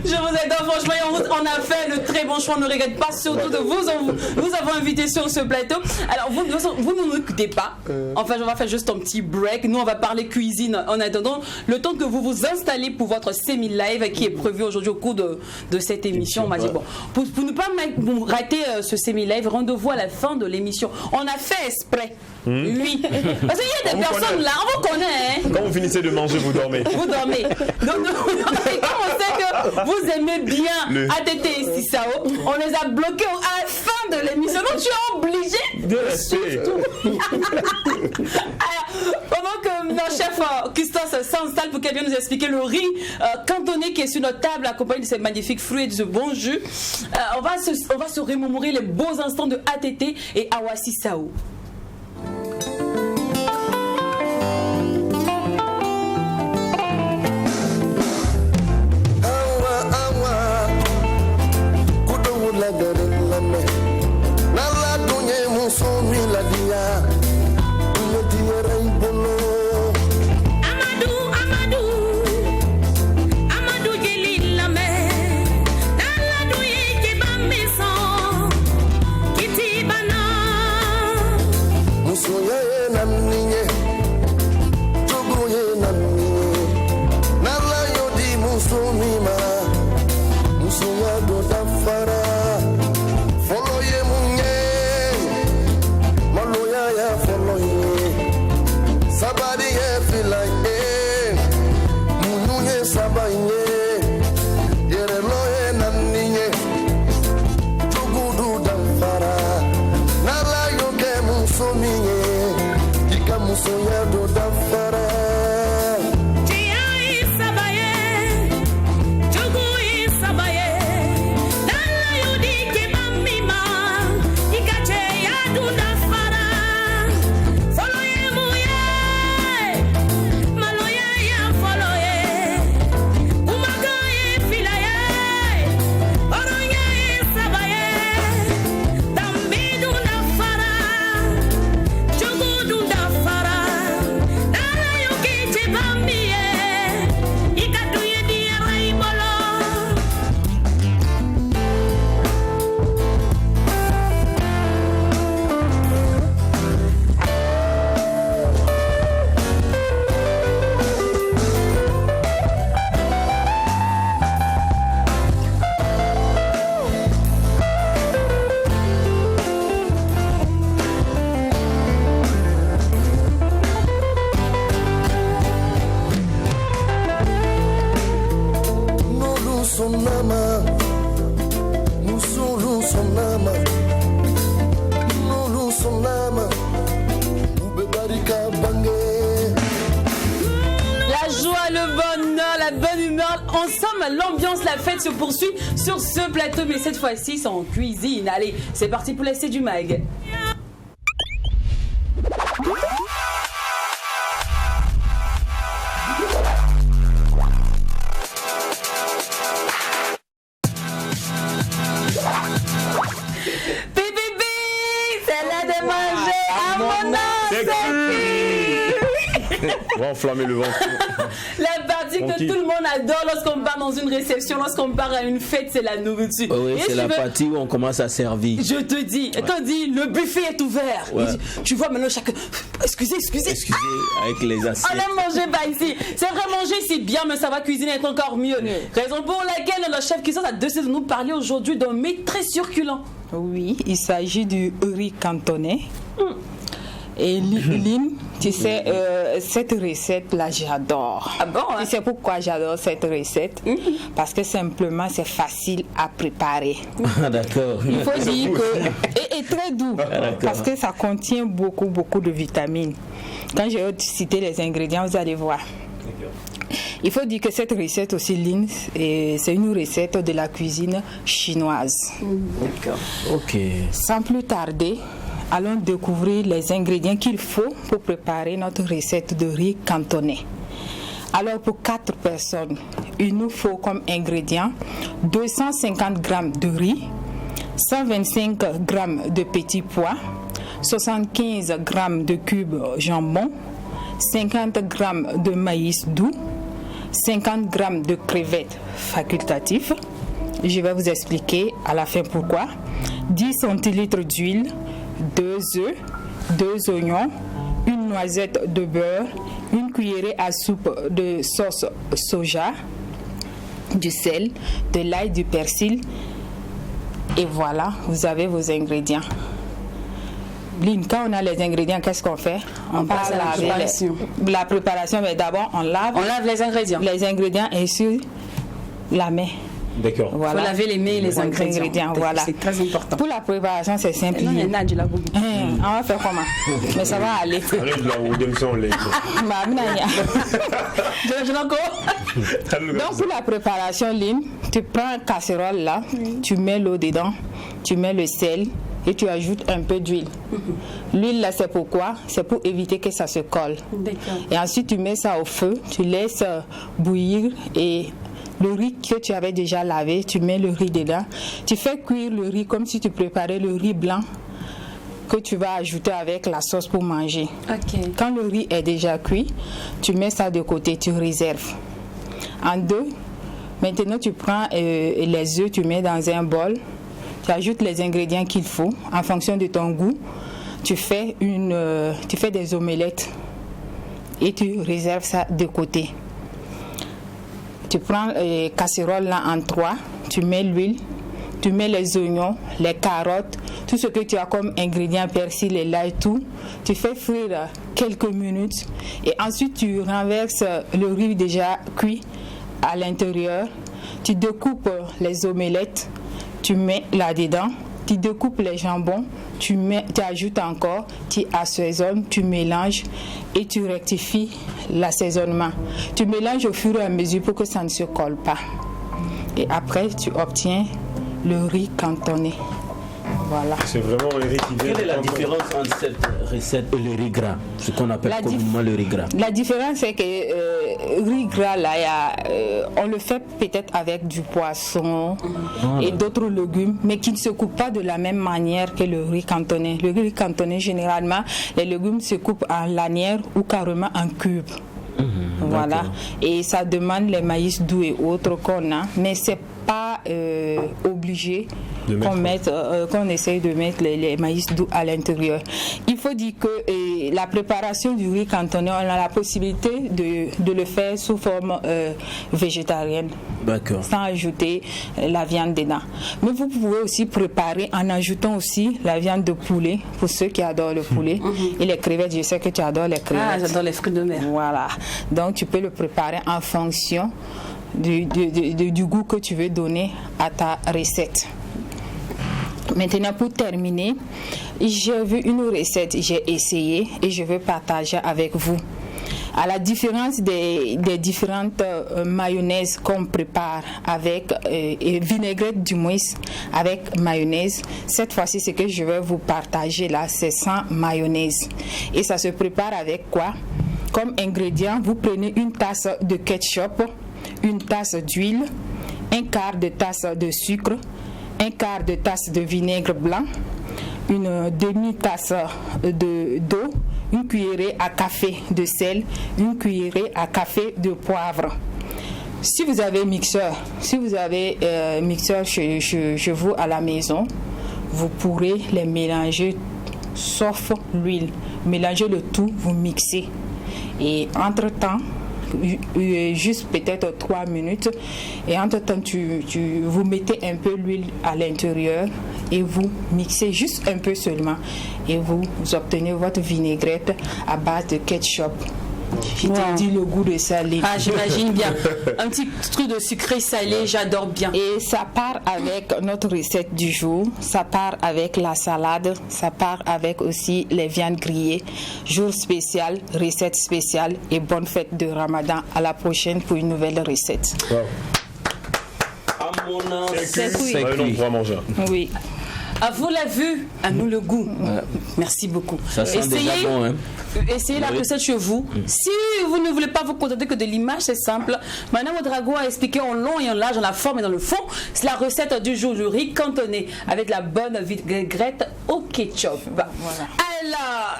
Je vous adore franchement, on a fait de très bons choix, on ne regrette pas surtout de vous avoir invité sur ce plateau. Alors vous ne nous écoutez pas. Enfin on va faire juste un petit break. Nous on va parler cuisine en attendant le temps que vous vous installez pour votre semi-live qui est prévu aujourd'hui au cours de cette émission. On m'a dit bon, pour ne pas rater ce semi-live, rendez-vous à la fin de l'émission. On a fait exprès. Oui. Parce qu'il y a des personnes là, on vous connaît. Hein? Quand vous finissez de manger, vous dormez. Vous dormez. Donc, et comme on sait que vous aimez bien ATT et Sissao, on les a bloqués à la fin de l'émission. Donc, tu es obligé de rester. Pendant que notre chef Christophe s'installe pour qu'elle vienne nous expliquer le riz cantonné qui est sur notre table, accompagné de ces magnifiques fruits et de ce bon jus, on va se remémorer les beaux instants de ATT et Awa Sissao. Awa, sonama, musulu sonama, lulu sonama, ubebarika bange. La joie, le bonheur, la bonne humeur, ensemble, l'ambiance, la fête se poursuit sur ce plateau, mais cette fois-ci, c'est en cuisine. Allez, c'est parti pour l'essai du mag. PPP, c'est l'heure de manger à mon âme. On va enflammer le ventre. La partie que tout le monde adore lorsqu'on part dans une réception, lorsqu'on part à une fête, c'est la nourriture. Oui, c'est la partie où on commence à servir. Je te dis, quand on dit le buffet est ouvert, Ouais. il dit, tu vois maintenant chacun. Excusez. Avec les assiettes. On aime manger pas ici. C'est vrai, manger c'est bien, mais ça va cuisiner être encore mieux. Raison pour laquelle le chef cuisinier a décidé de nous parler aujourd'hui d'un mets très succulent. Oui, il s'agit du riz cantonais. Et Lynn, tu sais, cette recette-là, j'adore. Ah bon, hein? Tu sais pourquoi j'adore cette recette? Parce que simplement, c'est facile à préparer. Ah, d'accord. Il faut dire que... Et très doux, parce que ça contient beaucoup de vitamines. Quand je vais citer les ingrédients, vous allez voir. Il faut dire que cette recette aussi, Lynn, c'est une recette de la cuisine chinoise. D'accord. Ok. Sans plus tarder, allons découvrir les ingrédients qu'il faut pour préparer notre recette de riz cantonais. Alors pour 4 personnes, il nous faut comme ingrédients 250 g de riz, 125 g de petits pois, 75 g de cubes jambon, 50 g de maïs doux, 50 g de crevettes facultatives. Je vais vous expliquer à la fin pourquoi. 10 centilitres d'huile, 2 œufs, 2 oignons, une noisette de beurre, une cuillerée à soupe de sauce soja, du sel, de l'ail, du persil. Et voilà, vous avez vos ingrédients. Lynn, quand on a les ingrédients, qu'est-ce qu'on fait? On passe à la préparation. La préparation, mais d'abord, on lave les ingrédients. Les ingrédients et sur la main. D'accord. Voilà. Faut laver les mains et les ingrédients. Voilà. C'est très important. Pour la préparation, c'est simple. Non, il y en a du labo. On va faire comment? Mais ça va aller. Arrête là où dem son lait. Donc pour la préparation, Lynn, tu prends une casserole là, tu mets l'eau dedans, tu mets le sel et tu ajoutes un peu d'huile. L'huile là, c'est pourquoi? C'est pour éviter que ça se colle. Et ensuite tu mets ça au feu, tu laisses bouillir et le riz que tu avais déjà lavé, tu mets le riz dedans. Tu fais cuire le riz comme si tu préparais le riz blanc que tu vas ajouter avec la sauce pour manger. Quand le riz est déjà cuit, tu mets ça de côté, tu réserves. En deux, maintenant tu prends les œufs, tu mets dans un bol, tu ajoutes les ingrédients qu'il faut en fonction de ton goût. Tu fais des omelettes et tu réserves ça de côté. Tu prends casserole là en 3, tu mets l'huile, tu mets les oignons, les carottes, tout ce que tu as comme ingrédients, persil et l'ail, tout. Tu fais frire quelques minutes et ensuite tu renverses le riz déjà cuit à l'intérieur. Tu découpes les omelettes, tu mets là-dedans. Tu découpes les jambons, tu ajoutes encore, tu assaisonnes, tu mélanges et tu rectifies l'assaisonnement. Tu mélanges au fur et à mesure pour que ça ne se colle pas. Et après, tu obtiens le riz cantonais. Voilà. C'est vraiment un riz qui vient. Quelle est la différence entre cette recette et le riz gras, ce qu'on appelle communément le riz gras? La différence, c'est que riz gras, là, on le fait peut-être avec du poisson et d'autres légumes, mais qui ne se coupent pas de la même manière que le riz cantonais. Le riz cantonais, généralement, les légumes se coupent en lanières ou carrément en cubes. Voilà. Et ça demande les maïs doux et autres qu'on a, mais c'est pas obligé qu'on essaye de mettre les maïs doux à l'intérieur. Il faut dire que la préparation du riz cantonais, on a la possibilité de le faire sous forme végétarienne. D'accord. Sans ajouter la viande dedans. Mais vous pouvez aussi préparer en ajoutant aussi la viande de poulet, pour ceux qui adorent le poulet. Et les crevettes, je sais que tu adores les crevettes. Ah, j'adore les fruits de mer. Voilà. Donc tu peux le préparer en fonction du goût que tu veux donner à ta recette. Maintenant, pour terminer, j'ai vu une recette, j'ai essayé et je veux partager avec vous. À la différence des différentes mayonnaises qu'on prépare avec et vinaigrette du moins avec mayonnaise, cette fois-ci ce que je vais vous partager là, c'est sans mayonnaise. Et ça se prépare avec quoi? Comme ingrédient, vous prenez une tasse de ketchup, une tasse d'huile, un quart de tasse de sucre, un quart de tasse de vinaigre blanc, une demi-tasse d'eau, une cuillerée à café de sel, une cuillerée à café de poivre. Si vous avez mixeur chez vous à la maison, vous pourrez les mélanger sauf l'huile. Mélangez le tout, vous mixez. Et entre-temps, juste peut-être 3 minutes, et entre-temps vous mettez un peu l'huile à l'intérieur et vous mixez juste un peu seulement et vous obtenez votre vinaigrette à base de ketchup. Je t'ai dit le goût de salé. Ah, j'imagine bien. Un petit truc de sucré salé, j'adore bien. Et ça part avec notre recette du jour, ça part avec la salade, ça part avec aussi les viandes grillées. Jour spécial, recette spéciale et bonne fête de Ramadan. À la prochaine pour une nouvelle recette. Wow. C'est on pourra manger. Oui. À vous la vue, à nous le goût. Merci beaucoup. Ça sent déjà bon, hein. Essayez la recette chez vous. Si vous ne voulez pas vous contenter que de l'image, c'est simple. Madame Ouedraogo a expliqué en long et en large, en la forme et dans le fond. C'est la recette du jour, du riz cantonné avec la bonne vinaigrette au ketchup. Voilà. Alors,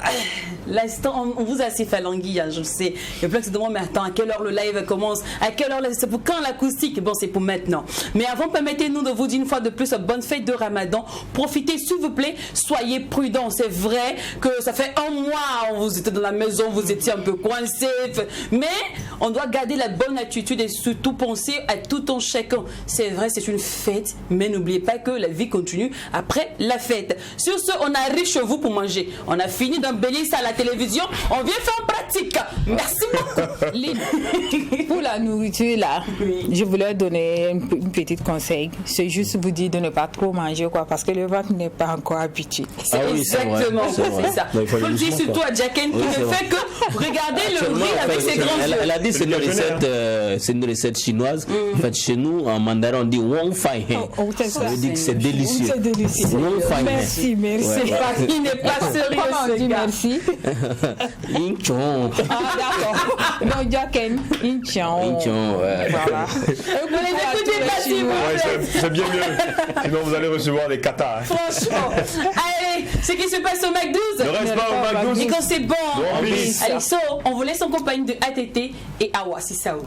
l'instant, on vous a assez fait l'anguille, hein, je le sais. Il y a plein qui se demandent, mais attends, à quelle heure le live commence? À quelle heure c'est pour quand l'acoustique? Bon, c'est pour maintenant. Mais avant, permettez-nous de vous dire une fois de plus, bonne fête de Ramadan. Profitez, s'il vous plaît, soyez prudents. C'est vrai que ça fait un mois, vous étiez dans la maison, vous étiez un peu coincés. Mais on doit garder la bonne attitude et surtout penser à tout en chacun. C'est vrai, c'est une fête, mais n'oubliez pas que la vie continue après la fête. Sur ce, on arrive chez vous pour manger. On a fini d'embellir ça à la télévision. On vient faire en pratique. Merci beaucoup. Pour la nourriture, là, je voulais donner un petit conseil. C'est juste vous dire de ne pas trop manger, quoi, parce que le ventre n'est pas encore habitué. C'est exactement c'est ça. Il faut le dire surtout à Jacken qui ne fait que regarder le riz avec ses grands yeux. Elle a dit c'est une recette chinoise. En fait, chez nous, en mandarin, on dit Wong Fai Hen. Ça veut dire que c'est délicieux. C'est délicieux. Merci. Il n'est pas sérieux. Comment on dit merci? Inchon. Ah, d'accord. Non, Jacken. Inchon. Voilà. Vous les écoutez pas si vous C'est bien mieux. Sinon, vous allez recevoir des katas. Franchement. Allez, ce qui se passe au McDo. Ne reste pas au McDo. Et quand c'est bon. Allez, so, on vous laisse en compagnie de ATT et Awa Sissao.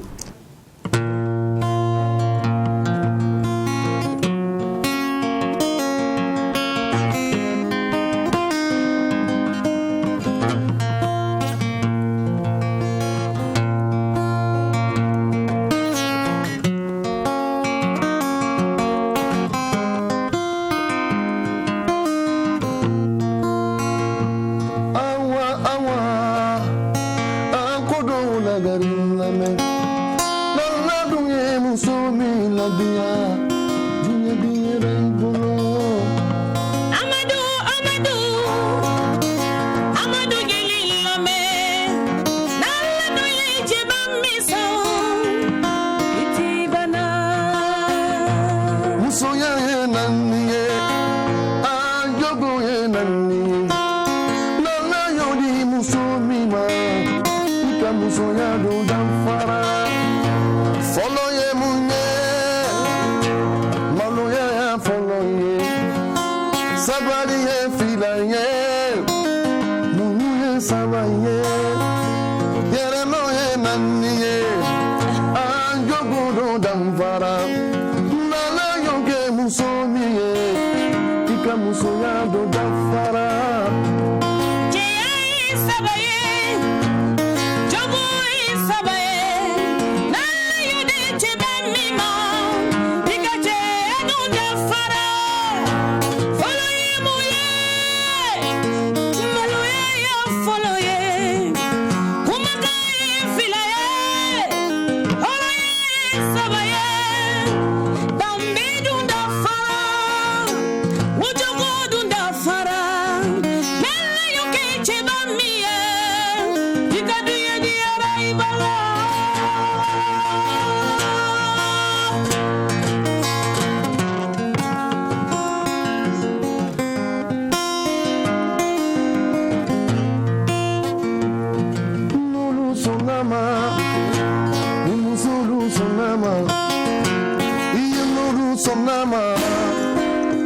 sonama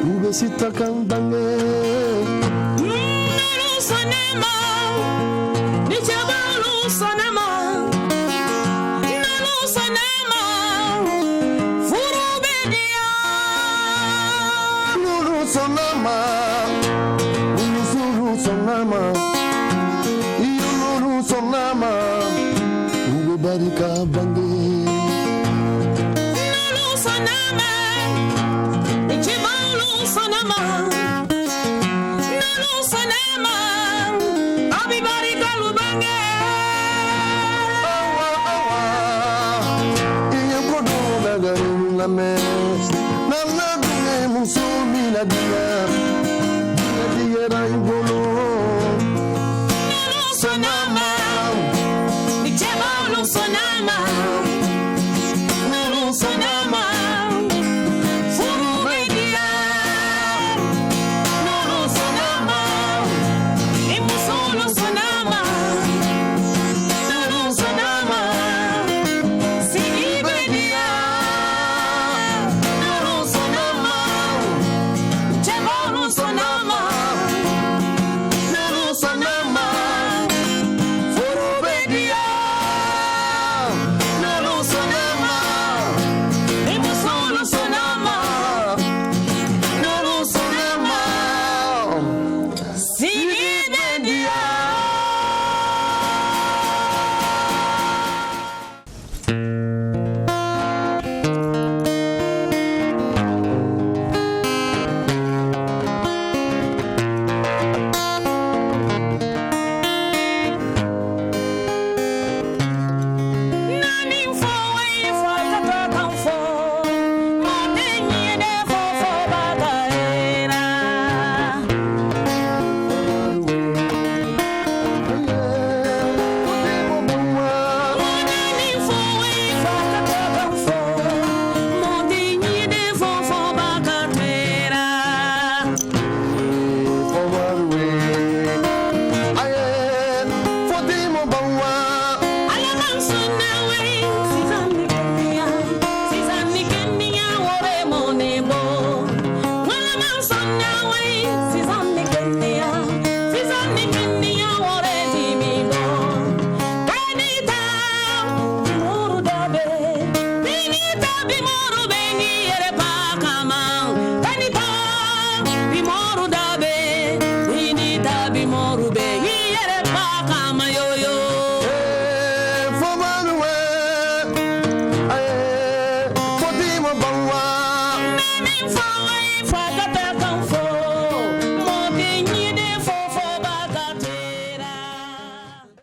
ubesita kambange Nulu sonema Nichabalu sonema Nulu sonema Furubedia Nulu sonama Nulu sonama Nulu sonama ubebarika bange Nulu sonema Nichabalu sonema Nulu sonema Abibarika lubange Iye kodo nagare name Nana dunge musumi la dia Dia dia raibolo Nulu sonema Nichabalu sonema Nulu sonema Furubedia Nulu sonema Imusulu sonema Nulu sonema Sigibedia Nulu sonema Chabalu sonema Nulu sonema Furubedia Nulu sonema Imusulu sonema Nulu sonema Sigibedia Nani fo we fo kata kan fo mo de nyi de fo fo ba ta era Nani fo we fo kata kan fo mo de nyi de fo fo ba ka era Forwarwe Aye Fotimo bawa Alaman sunna we Sizani kenya wore monebo Alaman sunna we Sizani kenya wore dimibo Benita bimoru dabe Benita bimoru bengi yere pakama Benita bimoru dabe Benita bimoru be